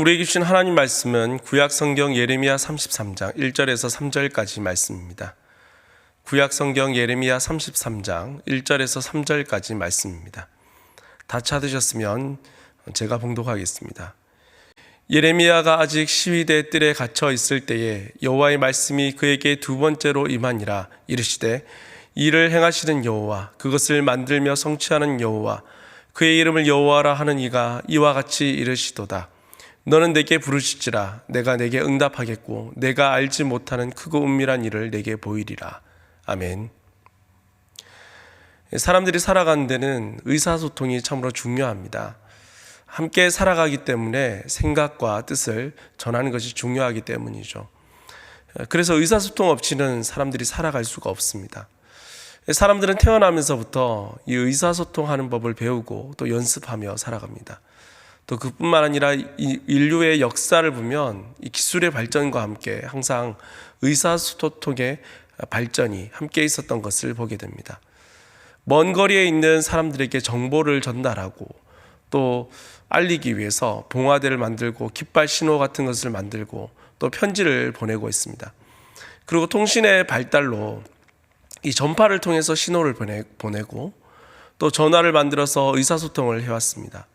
오늘 우리에게 주신 하나님 말씀은 구약 성경 예레미야 33장 1절에서 3절까지 말씀입니다. 구약 성경 예레미야 33장 1절에서 3절까지 말씀입니다. 다 찾으셨으면 제가 봉독하겠습니다. 예레미야가 아직 시위대 뜰에 갇혀 있을 때에 여호와의 말씀이 그에게 두 번째로 임하니라. 이르시되 이를 행하시는 여호와, 그것을 만들며 성취하는 여호와, 그의 이름을 여호와라 하는 이가 이와 같이 이르시도다. 너는 내게 부르실지라. 내가 내게 응답하겠고 내가 알지 못하는 크고 은밀한 일을 내게 보이리라. 아멘. 사람들이 살아가는 데는 의사소통이 참으로 중요합니다. 함께 살아가기 때문에 생각과 뜻을 전하는 것이 중요하기 때문이죠. 그래서 의사소통 없이는 사람들이 살아갈 수가 없습니다. 사람들은 태어나면서부터 이 의사소통하는 법을 배우고 또 연습하며 살아갑니다. 또 그뿐만 아니라 이 인류의 역사를 보면 이 기술의 발전과 함께 항상 의사소통의 발전이 함께 있었던 것을 보게 됩니다. 먼 거리에 있는 사람들에게 정보를 전달하고 또 알리기 위해서 봉화대를 만들고 깃발 신호 같은 것을 만들고 또 편지를 보내고 있습니다. 그리고 통신의 발달로 이 전파를 통해서 신호를 보내고 또 전화를 만들어서 의사소통을 해왔습니다.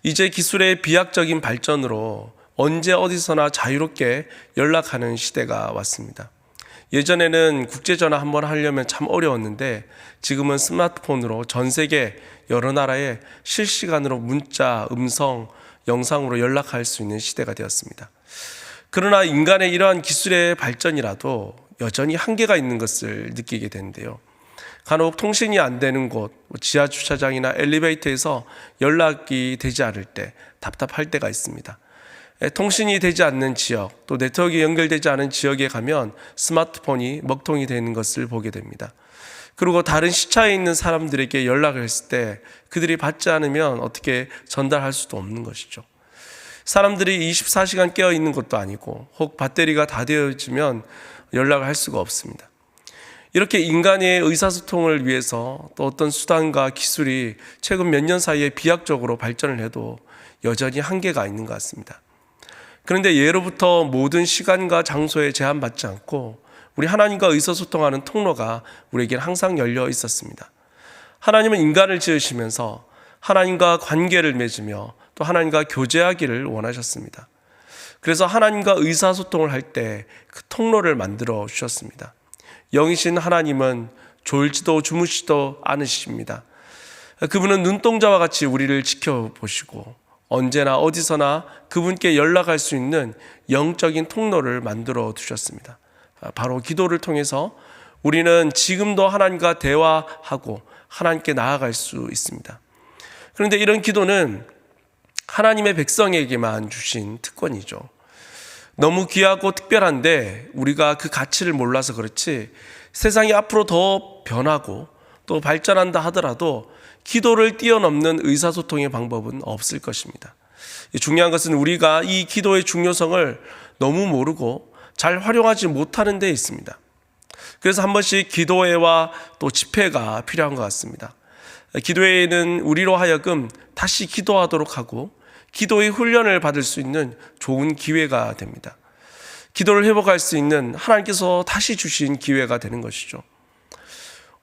이제 기술의 비약적인 발전으로 언제 어디서나 자유롭게 연락하는 시대가 왔습니다. 예전에는 국제전화 한번 하려면 참 어려웠는데 지금은 스마트폰으로 전 세계 여러 나라에 실시간으로 문자, 음성, 영상으로 연락할 수 있는 시대가 되었습니다. 그러나 인간의 이러한 기술의 발전이라도 여전히 한계가 있는 것을 느끼게 되는데요. 간혹 통신이 안 되는 곳, 지하 주차장이나 엘리베이터에서 연락이 되지 않을 때 답답할 때가 있습니다. 통신이 되지 않는 지역, 또 네트워크가 연결되지 않은 지역에 가면 스마트폰이 먹통이 되는 것을 보게 됩니다. 그리고 다른 시차에 있는 사람들에게 연락을 했을 때 그들이 받지 않으면 어떻게 전달할 수도 없는 것이죠. 사람들이 24시간 깨어 있는 것도 아니고 혹 배터리가 다 되어지면 연락을 할 수가 없습니다. 이렇게 인간의 의사소통을 위해서 또 어떤 수단과 기술이 최근 몇 년 사이에 비약적으로 발전을 해도 여전히 한계가 있는 것 같습니다. 그런데 예로부터 모든 시간과 장소에 제한받지 않고 우리 하나님과 의사소통하는 통로가 우리에게는 항상 열려 있었습니다. 하나님은 인간을 지으시면서 하나님과 관계를 맺으며 또 하나님과 교제하기를 원하셨습니다. 그래서 하나님과 의사소통을 할 때 그 통로를 만들어 주셨습니다. 영이신 하나님은 졸지도 주무시지도 않으십니다. 그분은 눈동자와 같이 우리를 지켜보시고 언제나 어디서나 그분께 연락할 수 있는 영적인 통로를 만들어 두셨습니다. 바로 기도를 통해서 우리는 지금도 하나님과 대화하고 하나님께 나아갈 수 있습니다. 그런데 이런 기도는 하나님의 백성에게만 주신 특권이죠. 너무 귀하고 특별한데 우리가 그 가치를 몰라서 그렇지 세상이 앞으로 더 변하고 또 발전한다 하더라도 기도를 뛰어넘는 의사소통의 방법은 없을 것입니다. 중요한 것은 우리가 이 기도의 중요성을 너무 모르고 잘 활용하지 못하는 데 있습니다. 그래서 한 번씩 기도회와 또 집회가 필요한 것 같습니다. 기도회는 우리로 하여금 다시 기도하도록 하고 기도의 훈련을 받을 수 있는 좋은 기회가 됩니다. 기도를 회복할 수 있는 하나님께서 다시 주신 기회가 되는 것이죠.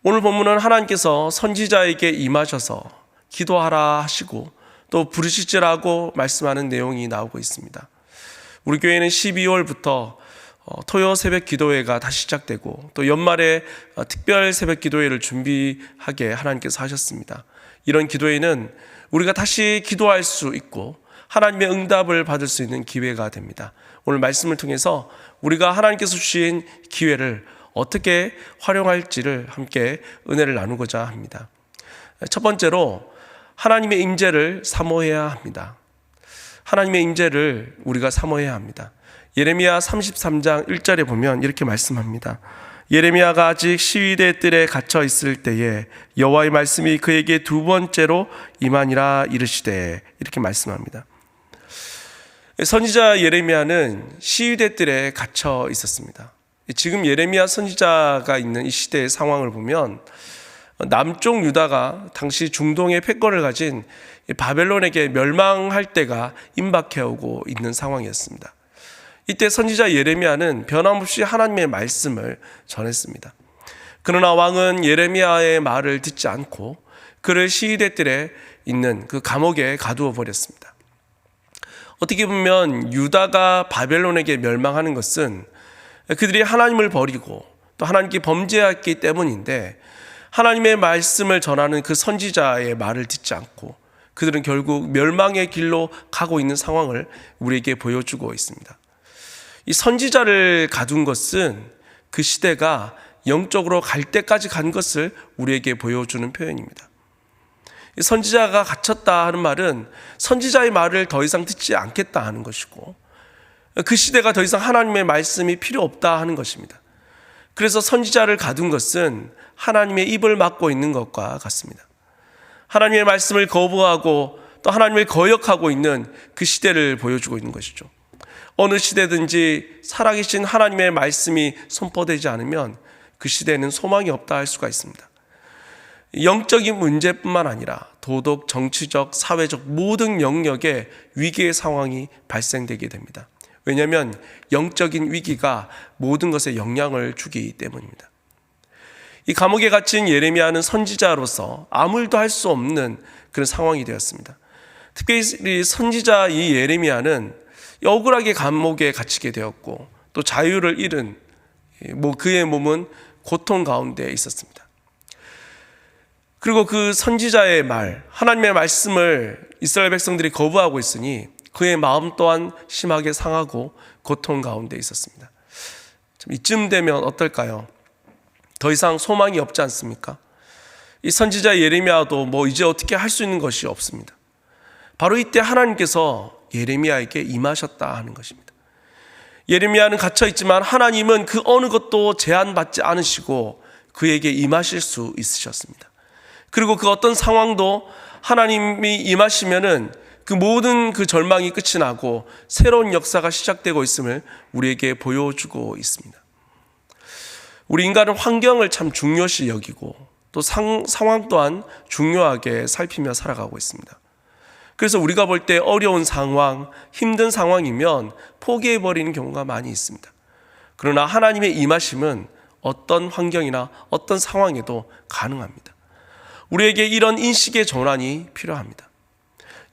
오늘 본문은 하나님께서 선지자에게 임하셔서 기도하라 하시고 또 부르시지라고 말씀하는 내용이 나오고 있습니다. 우리 교회는 12월부터 토요 새벽 기도회가 다시 시작되고 또 연말에 특별 새벽 기도회를 준비하게 하나님께서 하셨습니다. 이런 기도회는 우리가 다시 기도할 수 있고 하나님의 응답을 받을 수 있는 기회가 됩니다. 오늘 말씀을 통해서 우리가 하나님께서 주신 기회를 어떻게 활용할지를 함께 은혜를 나누고자 합니다. 첫 번째로 하나님의 임재를 사모해야 합니다. 하나님의 임재를 우리가 사모해야 합니다. 예레미야 33장 1절에 보면 이렇게 말씀합니다. 예레미야가 아직 시위대 뜰에 갇혀 있을 때에 여호와의 말씀이 그에게 두 번째로 임하니라. 이르시되 이렇게 말씀합니다. 선지자 예레미야는 시위대 뜰에 갇혀 있었습니다. 지금 예레미야 선지자가 있는 이 시대의 상황을 보면 남쪽 유다가 당시 중동의 패권을 가진 바벨론에게 멸망할 때가 임박해 오고 있는 상황이었습니다. 이때 선지자 예레미야는 변함없이 하나님의 말씀을 전했습니다. 그러나 왕은 예레미야의 말을 듣지 않고 그를 시위대 뜰에 있는 그 감옥에 가두어 버렸습니다. 어떻게 보면 유다가 바벨론에게 멸망하는 것은 그들이 하나님을 버리고 또 하나님께 범죄했기 때문인데, 하나님의 말씀을 전하는 그 선지자의 말을 듣지 않고 그들은 결국 멸망의 길로 가고 있는 상황을 우리에게 보여주고 있습니다. 이 선지자를 가둔 것은 그 시대가 영적으로 갈 때까지 간 것을 우리에게 보여주는 표현입니다. 선지자가 갇혔다 하는 말은 선지자의 말을 더 이상 듣지 않겠다 하는 것이고, 그 시대가 더 이상 하나님의 말씀이 필요 없다 하는 것입니다. 그래서 선지자를 가둔 것은 하나님의 입을 막고 있는 것과 같습니다. 하나님의 말씀을 거부하고 또 하나님을 거역하고 있는 그 시대를 보여주고 있는 것이죠. 어느 시대든지 살아계신 하나님의 말씀이 선포되지 않으면 그 시대에는 소망이 없다 할 수가 있습니다. 영적인 문제뿐만 아니라 도덕, 정치적, 사회적 모든 영역에 위기의 상황이 발생되게 됩니다. 왜냐하면 영적인 위기가 모든 것에 영향을 주기 때문입니다. 이 감옥에 갇힌 예레미야는 선지자로서 아무 일도 할 수 없는 그런 상황이 되었습니다. 특별히 선지자 이 예레미야는 억울하게 감옥에 갇히게 되었고 또 자유를 잃은 그의 몸은 고통 가운데 있었습니다. 그리고 그 선지자의 말, 하나님의 말씀을 이스라엘 백성들이 거부하고 있으니 그의 마음 또한 심하게 상하고 고통 가운데 있었습니다. 이쯤 되면 어떨까요? 더 이상 소망이 없지 않습니까? 이 선지자 예레미야도 이제 어떻게 할 수 있는 것이 없습니다. 바로 이때 하나님께서 예레미야에게 임하셨다 하는 것입니다. 예레미야는 갇혀 있지만 하나님은 그 어느 것도 제한받지 않으시고 그에게 임하실 수 있으셨습니다. 그리고 그 어떤 상황도 하나님이 임하시면은 그 모든 그 절망이 끝이 나고 새로운 역사가 시작되고 있음을 우리에게 보여주고 있습니다. 우리 인간은 환경을 참 중요시 여기고 또 상황 또한 중요하게 살피며 살아가고 있습니다. 그래서 우리가 볼 때 어려운 상황, 힘든 상황이면 포기해버리는 경우가 많이 있습니다. 그러나 하나님의 임하심은 어떤 환경이나 어떤 상황에도 가능합니다. 우리에게 이런 인식의 전환이 필요합니다.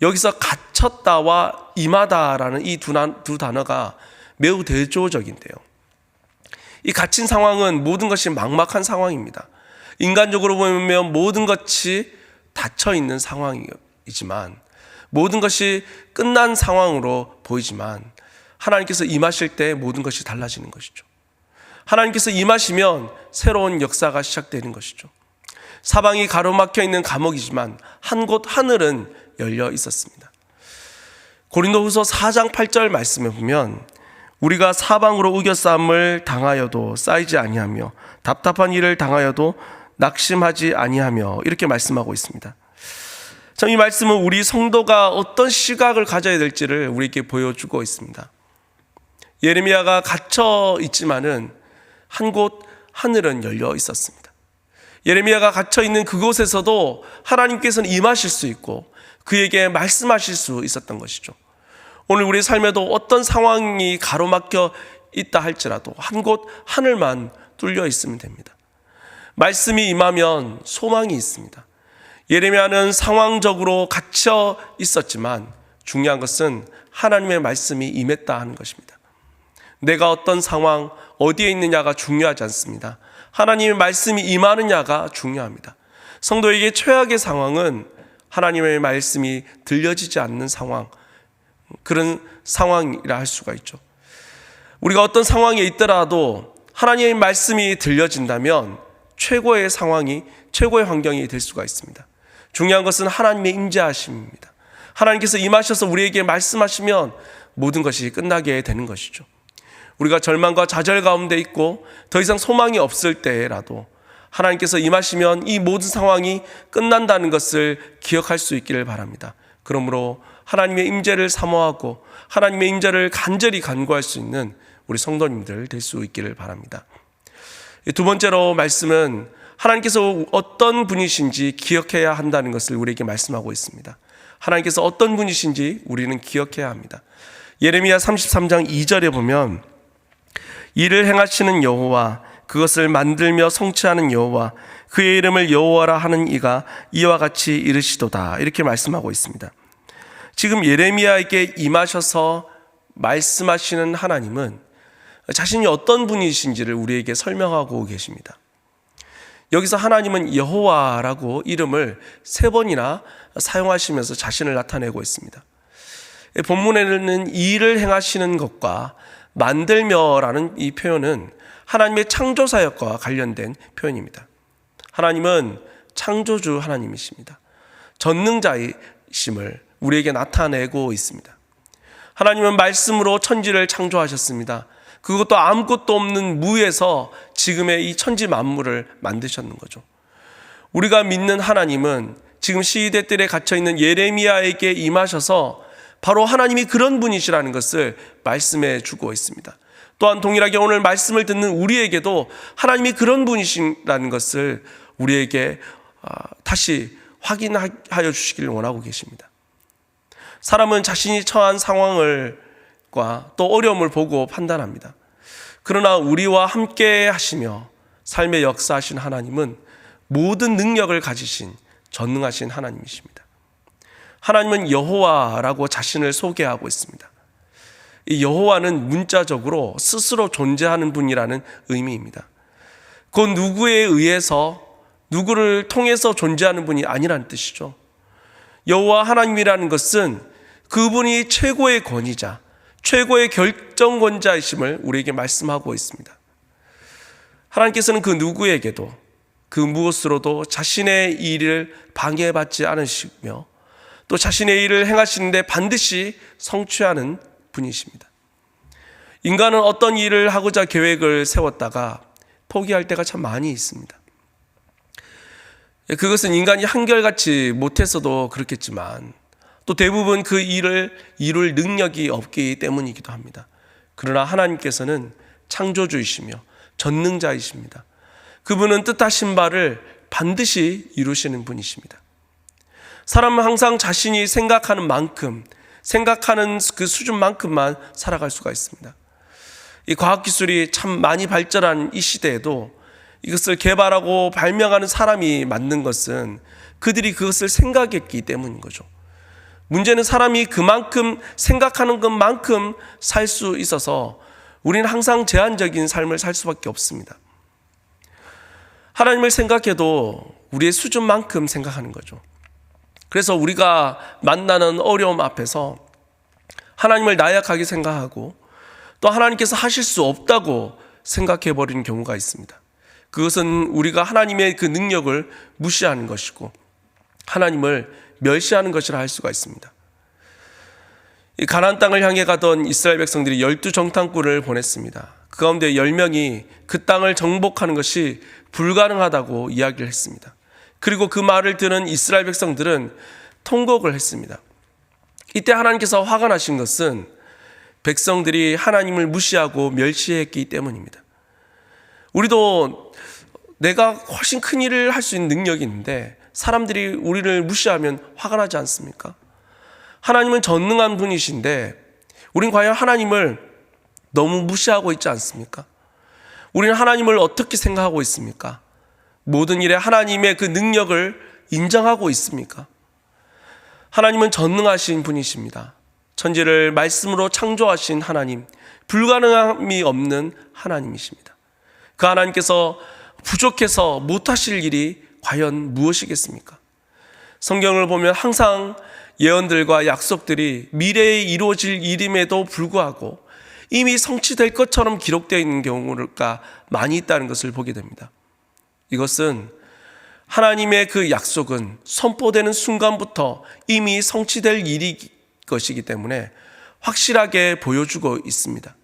여기서 갇혔다와 임하다라는 이 두 단어가 매우 대조적인데요. 이 갇힌 상황은 모든 것이 막막한 상황입니다. 인간적으로 보면 모든 것이 닫혀있는 상황이지만, 모든 것이 끝난 상황으로 보이지만 하나님께서 임하실 때 모든 것이 달라지는 것이죠. 하나님께서 임하시면 새로운 역사가 시작되는 것이죠. 사방이 가로막혀 있는 감옥이지만 한 곳 하늘은 열려 있었습니다. 고린도후서 4장 8절 말씀에 보면 우리가 사방으로 우겨싸움을 당하여도 쌓이지 아니하며 답답한 일을 당하여도 낙심하지 아니하며 이렇게 말씀하고 있습니다. 참 이 말씀은 우리 성도가 어떤 시각을 가져야 될지를 우리에게 보여주고 있습니다. 예레미야가 갇혀 있지만은 한 곳 하늘은 열려 있었습니다. 예레미야가 갇혀 있는 그곳에서도 하나님께서는 임하실 수 있고 그에게 말씀하실 수 있었던 것이죠. 오늘 우리 삶에도 어떤 상황이 가로막혀 있다 할지라도 한 곳 하늘만 뚫려 있으면 됩니다. 말씀이 임하면 소망이 있습니다. 예레미야는 상황적으로 갇혀 있었지만 중요한 것은 하나님의 말씀이 임했다 하는 것입니다. 내가 어떤 상황, 어디에 있느냐가 중요하지 않습니다. 하나님의 말씀이 임하느냐가 중요합니다. 성도에게 최악의 상황은 하나님의 말씀이 들려지지 않는 상황, 그런 상황이라 할 수가 있죠. 우리가 어떤 상황에 있더라도 하나님의 말씀이 들려진다면 최고의 상황이, 최고의 환경이 될 수가 있습니다. 중요한 것은 하나님의 임재하심입니다. 하나님께서 임하셔서 우리에게 말씀하시면 모든 것이 끝나게 되는 것이죠. 우리가 절망과 좌절 가운데 있고 더 이상 소망이 없을 때라도 하나님께서 임하시면 이 모든 상황이 끝난다는 것을 기억할 수 있기를 바랍니다. 그러므로 하나님의 임재를 사모하고 하나님의 임재를 간절히 간구할 수 있는 우리 성도님들 될 수 있기를 바랍니다. 두 번째로 말씀은 하나님께서 어떤 분이신지 기억해야 한다는 것을 우리에게 말씀하고 있습니다. 하나님께서 어떤 분이신지 우리는 기억해야 합니다. 예레미야 33장 2절에 보면 이를 행하시는 여호와, 그것을 만들며 성취하는 여호와, 그의 이름을 여호와라 하는 이가 이와 같이 이르시도다, 이렇게 말씀하고 있습니다. 지금 예레미야에게 임하셔서 말씀하시는 하나님은 자신이 어떤 분이신지를 우리에게 설명하고 계십니다. 여기서 하나님은 여호와라고 이름을 3번이나 사용하시면서 자신을 나타내고 있습니다. 본문에는 일을 행하시는 것과 만들며라는 이 표현은 하나님의 창조사역과 관련된 표현입니다. 하나님은 창조주 하나님이십니다. 전능자이심을 우리에게 나타내고 있습니다. 하나님은 말씀으로 천지를 창조하셨습니다. 그것도 아무것도 없는 무에서 지금의 이 천지 만물을 만드셨는 거죠. 우리가 믿는 하나님은 지금 시대들에 갇혀있는 예레미야에게 임하셔서 바로 하나님이 그런 분이시라는 것을 말씀해 주고 있습니다. 또한 동일하게 오늘 말씀을 듣는 우리에게도 하나님이 그런 분이시라는 것을 우리에게 다시 확인하여 주시기를 원하고 계십니다. 사람은 자신이 처한 상황을과 또 어려움을 보고 판단합니다. 그러나 우리와 함께 하시며 삶의 역사하신 하나님은 모든 능력을 가지신 전능하신 하나님이십니다. 하나님은 여호와라고 자신을 소개하고 있습니다. 이 여호와는 문자적으로 스스로 존재하는 분이라는 의미입니다. 그 누구에 의해서 누구를 통해서 존재하는 분이 아니라는 뜻이죠. 여호와 하나님이라는 것은 그분이 최고의 권위자, 최고의 결정권자이심을 우리에게 말씀하고 있습니다. 하나님께서는 그 누구에게도 그 무엇으로도 자신의 일을 방해받지 않으시며 또 자신의 일을 행하시는데 반드시 성취하는 분이십니다. 인간은 어떤 일을 하고자 계획을 세웠다가 포기할 때가 참 많이 있습니다. 그것은 인간이 한결같이 못해서도 그렇겠지만 또 대부분 그 일을 이룰 능력이 없기 때문이기도 합니다. 그러나 하나님께서는 창조주이시며 전능자이십니다. 그분은 뜻하신 바를 반드시 이루시는 분이십니다. 사람은 항상 자신이 생각하는 만큼, 생각하는 그 수준만큼만 살아갈 수가 있습니다. 이 과학기술이 참 많이 발전한 이 시대에도 이것을 개발하고 발명하는 사람이 맞는 것은 그들이 그것을 생각했기 때문인 거죠. 문제는 사람이 그만큼 생각하는 것만큼 살 수 있어서 우리는 항상 제한적인 삶을 살 수밖에 없습니다. 하나님을 생각해도 우리의 수준만큼 생각하는 거죠. 그래서 우리가 만나는 어려움 앞에서 하나님을 나약하게 생각하고 또 하나님께서 하실 수 없다고 생각해버리는 경우가 있습니다. 그것은 우리가 하나님의 그 능력을 무시하는 것이고 하나님을 멸시하는 것이라 할 수가 있습니다. 이 가나안 땅을 향해 가던 이스라엘 백성들이 12정탐꾼을 보냈습니다. 그 가운데 10명이 그 땅을 정복하는 것이 불가능하다고 이야기를 했습니다. 그리고 그 말을 들은 이스라엘 백성들은 통곡을 했습니다. 이때 하나님께서 화가 나신 것은 백성들이 하나님을 무시하고 멸시했기 때문입니다. 우리도 내가 훨씬 큰 일을 할 수 있는 능력이 있는데 사람들이 우리를 무시하면 화가 나지 않습니까? 하나님은 전능한 분이신데 우린 과연 하나님을 너무 무시하고 있지 않습니까? 우리는 하나님을 어떻게 생각하고 있습니까? 모든 일에 하나님의 그 능력을 인정하고 있습니까? 하나님은 전능하신 분이십니다. 천지를 말씀으로 창조하신 하나님, 불가능함이 없는 하나님이십니다. 그 하나님께서 부족해서 못하실 일이 과연 무엇이겠습니까? 성경을 보면 항상 예언들과 약속들이 미래에 이루어질 일임에도 불구하고 이미 성취될 것처럼 기록되어 있는 경우가 많이 있다는 것을 보게 됩니다. 이것은 하나님의 그 약속은 선포되는 순간부터 이미 성취될 일이 것이기 때문에 확실하게 보여주고 있습니다.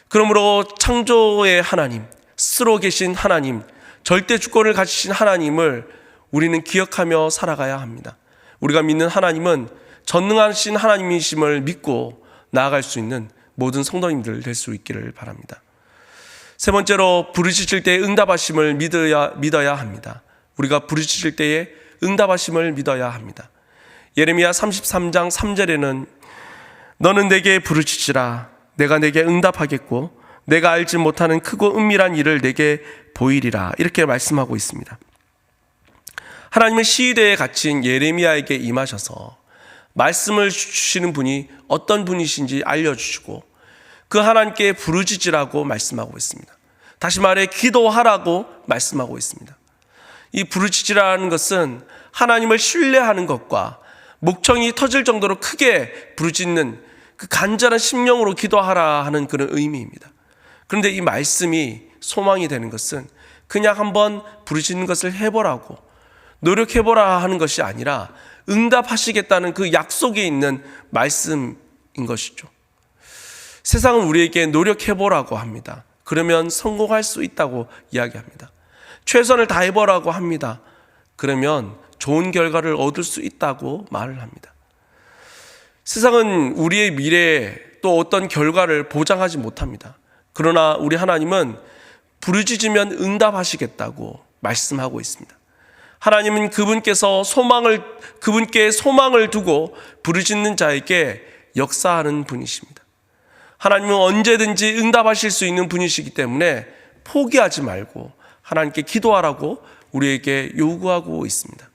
그러므로 창조의 하나님, 스스로 계신 하나님, 절대 주권을 가지신 하나님을 우리는 기억하며 살아가야 합니다. 우리가 믿는 하나님은 전능하신 하나님이심을 믿고 나아갈 수 있는 모든 성도님들 될 수 있기를 바랍니다. 세 번째로 부르짖을 때에 응답하심을 믿어야 합니다. 우리가 부르짖을 때에 응답하심을 믿어야 합니다. 예레미야 33장 3절에는 너는 내게 부르짖으라 내가 내게 응답하겠고 내가 알지 못하는 크고 은밀한 일을 내게 보이리라 이렇게 말씀하고 있습니다. 하나님은 시대에 갇힌 예레미야에게 임하셔서 말씀을 주시는 분이 어떤 분이신지 알려주시고 그 하나님께 부르짖으라고 말씀하고 있습니다. 다시 말해 기도하라고 말씀하고 있습니다. 이 부르짖으라는 것은 하나님을 신뢰하는 것과 목청이 터질 정도로 크게 부르짖는 그 간절한 심령으로 기도하라 하는 그런 의미입니다. 그런데 이 말씀이 소망이 되는 것은 그냥 한번 부르짖는 것을 해보라고 노력해보라 하는 것이 아니라 응답하시겠다는 그 약속이 있는 말씀인 것이죠. 세상은 우리에게 노력해보라고 합니다. 그러면 성공할 수 있다고 이야기합니다. 최선을 다해보라고 합니다. 그러면 좋은 결과를 얻을 수 있다고 말을 합니다. 세상은 우리의 미래에 또 어떤 결과를 보장하지 못합니다. 그러나 우리 하나님은 부르짖으면 응답하시겠다고 말씀하고 있습니다. 하나님은 그분께 소망을 두고 부르짖는 자에게 역사하는 분이십니다. 하나님은 언제든지 응답하실 수 있는 분이시기 때문에 포기하지 말고 하나님께 기도하라고 우리에게 요구하고 있습니다.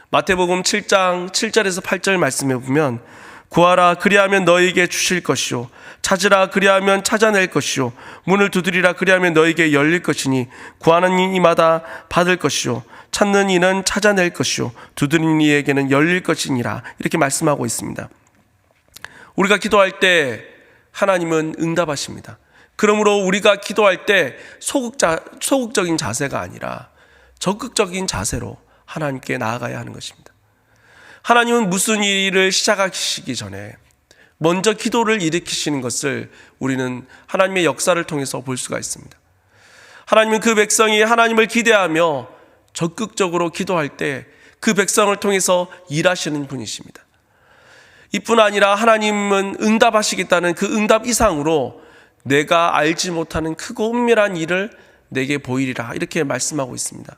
마태복음 7장 7절에서 8절 말씀해 보면 구하라 그리하면 너희에게 주실 것이요 찾으라 그리하면 찾아낼 것이요 문을 두드리라 그리하면 너희에게 열릴 것이니 구하는 이마다 받을 것이요 찾는 이는 찾아낼 것이요 두드리는 이에게는 열릴 것이니라 이렇게 말씀하고 있습니다. 우리가 기도할 때 하나님은 응답하십니다. 그러므로 우리가 기도할 때 소극적인 자세가 아니라 적극적인 자세로 하나님께 나아가야 하는 것입니다. 하나님은 무슨 일을 시작하시기 전에 먼저 기도를 일으키시는 것을 우리는 하나님의 역사를 통해서 볼 수가 있습니다. 하나님은 그 백성이 하나님을 기대하며 적극적으로 기도할 때 그 백성을 통해서 일하시는 분이십니다. 이뿐 아니라 하나님은 응답하시겠다는 그 응답 이상으로 내가 알지 못하는 크고 은밀한 일을 내게 보이리라 이렇게 말씀하고 있습니다.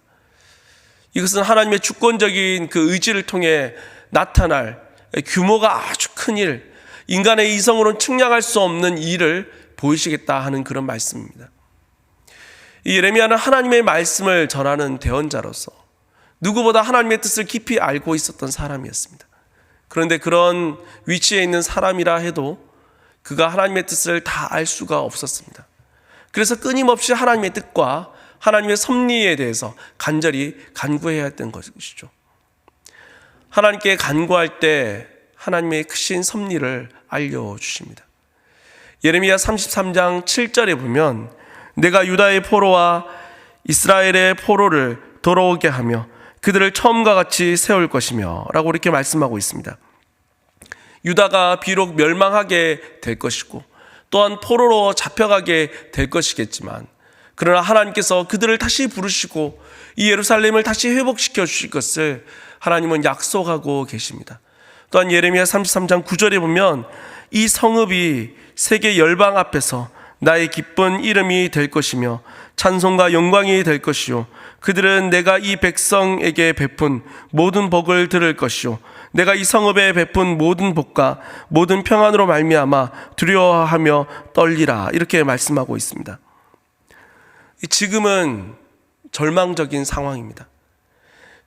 이것은 하나님의 주권적인 그 의지를 통해 나타날 규모가 아주 큰 일, 인간의 이성으로는 측량할 수 없는 일을 보이시겠다 하는 그런 말씀입니다. 이 예레미야는 하나님의 말씀을 전하는 대언자로서 누구보다 하나님의 뜻을 깊이 알고 있었던 사람이었습니다. 그런데 그런 위치에 있는 사람이라 해도 그가 하나님의 뜻을 다 알 수가 없었습니다. 그래서 끊임없이 하나님의 뜻과 하나님의 섭리에 대해서 간절히 간구해야 했던 것이죠. 하나님께 간구할 때 하나님의 크신 섭리를 알려주십니다. 예레미야 33장 7절에 보면 내가 유다의 포로와 이스라엘의 포로를 돌아오게 하며 그들을 처음과 같이 세울 것이며 라고 이렇게 말씀하고 있습니다. 유다가 비록 멸망하게 될 것이고 또한 포로로 잡혀가게 될 것이겠지만 그러나 하나님께서 그들을 다시 부르시고 이 예루살렘을 다시 회복시켜 주실 것을 하나님은 약속하고 계십니다. 또한 예레미야 33장 9절에 보면 이 성읍이 세계 열방 앞에서 나의 기쁜 이름이 될 것이며 찬송과 영광이 될 것이요 그들은 내가 이 백성에게 베푼 모든 복을 들을 것이요 내가 이 성읍에 베푼 모든 복과 모든 평안으로 말미암아 두려워하며 떨리라 이렇게 말씀하고 있습니다. 지금은 절망적인 상황입니다.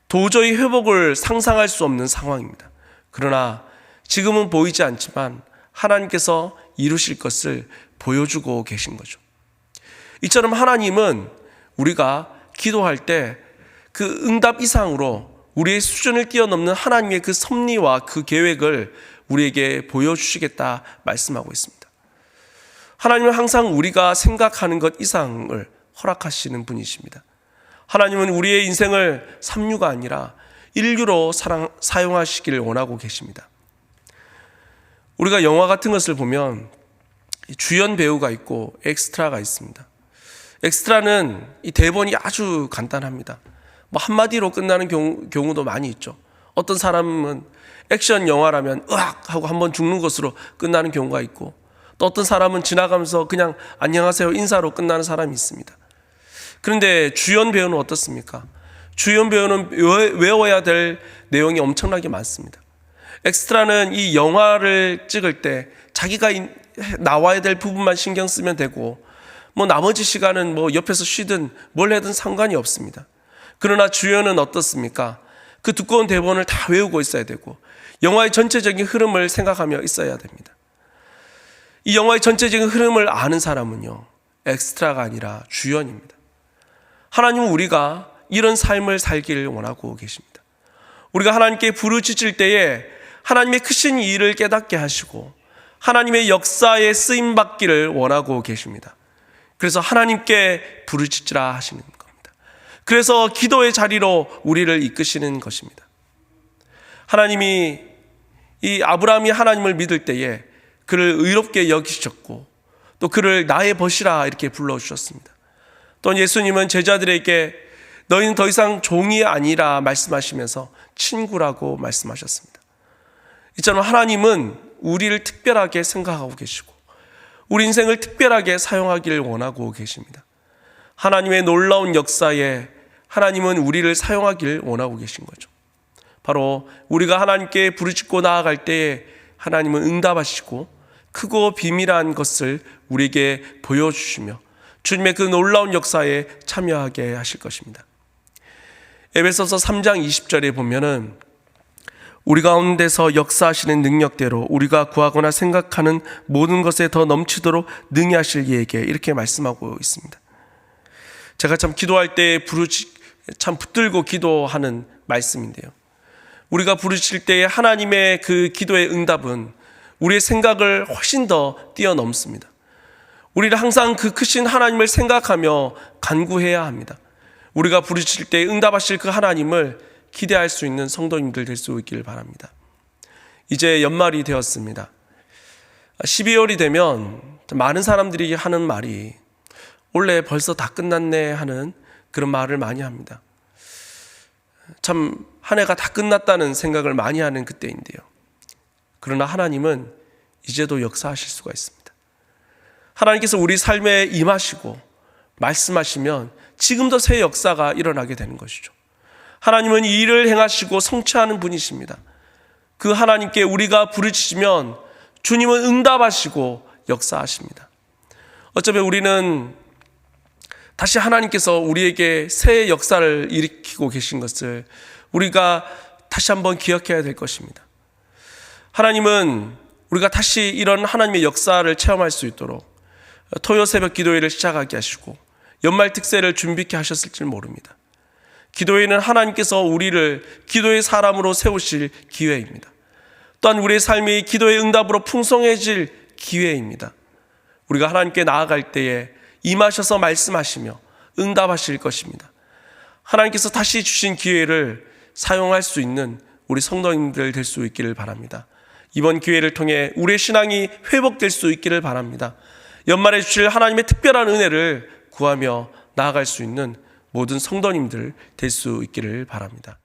도저히 회복을 상상할 수 없는 상황입니다. 그러나 지금은 보이지 않지만 하나님께서 이루실 것을 보여주고 계신 거죠. 이처럼 하나님은 우리가 기도할 때 그 응답 이상으로 우리의 수준을 뛰어넘는 하나님의 그 섭리와 그 계획을 우리에게 보여주시겠다 말씀하고 있습니다. 하나님은 항상 우리가 생각하는 것 이상을 허락하시는 분이십니다. 하나님은 우리의 인생을 3류가 아니라 1류로 사용하시기를 원하고 계십니다. 우리가 영화 같은 것을 보면 주연 배우가 있고 엑스트라가 있습니다. 엑스트라는 이 대본이 아주 간단합니다. 뭐 한마디로 끝나는 경우도 많이 있죠. 어떤 사람은 액션 영화라면 으악 하고 한번 죽는 것으로 끝나는 경우가 있고 또 어떤 사람은 지나가면서 그냥 안녕하세요 인사로 끝나는 사람이 있습니다. 그런데 주연 배우는 어떻습니까? 주연 배우는 외워야 될 내용이 엄청나게 많습니다. 엑스트라는 이 영화를 찍을 때 자기가 나와야 될 부분만 신경 쓰면 되고 뭐 나머지 시간은 뭐 옆에서 쉬든 뭘 하든 상관이 없습니다. 그러나 주연은 어떻습니까? 그 두꺼운 대본을 다 외우고 있어야 되고 영화의 전체적인 흐름을 생각하며 있어야 됩니다. 이 영화의 전체적인 흐름을 아는 사람은요, 엑스트라가 아니라 주연입니다. 하나님은 우리가 이런 삶을 살기를 원하고 계십니다. 우리가 하나님께 부르짖을 때에 하나님의 크신 일을 깨닫게 하시고 하나님의 역사에 쓰임받기를 원하고 계십니다. 그래서 하나님께 부르짖으라 하시는 겁니다. 그래서 기도의 자리로 우리를 이끄시는 것입니다. 하나님이 이 아브라함이 하나님을 믿을 때에 그를 의롭게 여기셨고 또 그를 나의 벗이라 이렇게 불러주셨습니다. 또 예수님은 제자들에게 너희는 더 이상 종이 아니라 말씀하시면서 친구라고 말씀하셨습니다. 이처럼 하나님은 우리를 특별하게 생각하고 계시고 우리 인생을 특별하게 사용하기를 원하고 계십니다. 하나님의 놀라운 역사에 하나님은 우리를 사용하기를 원하고 계신 거죠. 바로 우리가 하나님께 부르짖고 나아갈 때에 하나님은 응답하시고 크고 비밀한 것을 우리에게 보여주시며 주님의 그 놀라운 역사에 참여하게 하실 것입니다. 에베소서 3장 20절에 보면은 우리 가운데서 역사하시는 능력대로 우리가 구하거나 생각하는 모든 것에 더 넘치도록 능히 하실 이에게 이렇게 말씀하고 있습니다. 제가 참 기도할 때 참 붙들고 기도하는 말씀인데요. 우리가 부르실 때에 하나님의 그 기도의 응답은 우리의 생각을 훨씬 더 뛰어넘습니다. 우리는 항상 그 크신 하나님을 생각하며 간구해야 합니다. 우리가 부르실 때 응답하실 그 하나님을 기대할 수 있는 성도님들 될 수 있기를 바랍니다. 이제 연말이 되었습니다. 12월이 되면 많은 사람들이 하는 말이 원래 벌써 다 끝났네 하는 그런 말을 많이 합니다. 참 한 해가 다 끝났다는 생각을 많이 하는 그때인데요. 그러나 하나님은 이제도 역사하실 수가 있습니다. 하나님께서 우리 삶에 임하시고 말씀하시면 지금도 새 역사가 일어나게 되는 것이죠. 하나님은 이 일을 행하시고 성취하는 분이십니다. 그 하나님께 우리가 부르짖으면 주님은 응답하시고 역사하십니다. 어쩌면 우리는 다시 하나님께서 우리에게 새 역사를 일으키고 계신 것을 우리가 다시 한번 기억해야 될 것입니다. 하나님은 우리가 다시 이런 하나님의 역사를 체험할 수 있도록 토요 새벽 기도회를 시작하게 하시고 연말 특세를 준비케 하셨을지 모릅니다. 기도회는 하나님께서 우리를 기도의 사람으로 세우실 기회입니다. 또한 우리의 삶이 기도의 응답으로 풍성해질 기회입니다. 우리가 하나님께 나아갈 때에 임하셔서 말씀하시며 응답하실 것입니다. 하나님께서 다시 주신 기회를 사용할 수 있는 우리 성도님들 될 수 있기를 바랍니다. 이번 기회를 통해 우리의 신앙이 회복될 수 있기를 바랍니다. 연말에 주실 하나님의 특별한 은혜를 구하며 나아갈 수 있는 모든 성도님들 될 수 있기를 바랍니다.